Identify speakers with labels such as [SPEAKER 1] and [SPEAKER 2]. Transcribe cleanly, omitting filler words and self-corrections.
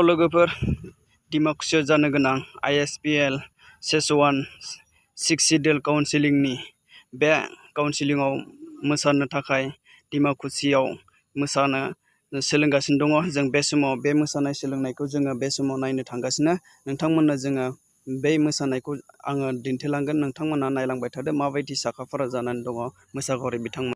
[SPEAKER 1] लोगोफोर दिमाकुसियाव जानो गोनां ISPL सेसवान 6 देल काउन्सिलिंनि बे काउन्सिलिंआव मोसानो थाखाय दिमाकुसियाव मोसानो सोलोंगासिनो दङ। जों बे समाव बे मोसानाय सोलोंनायखौ जोङो बे समाव नायनो थांगासिनो। नोंथांमोननो जोङो बे मोसानायखौ आङो दिन्थिलांगोन। नोंथांमोना नायलांबाय थादो माबायदि साखाफारा जानानै दङ मोसाखावरि बिथांमोन।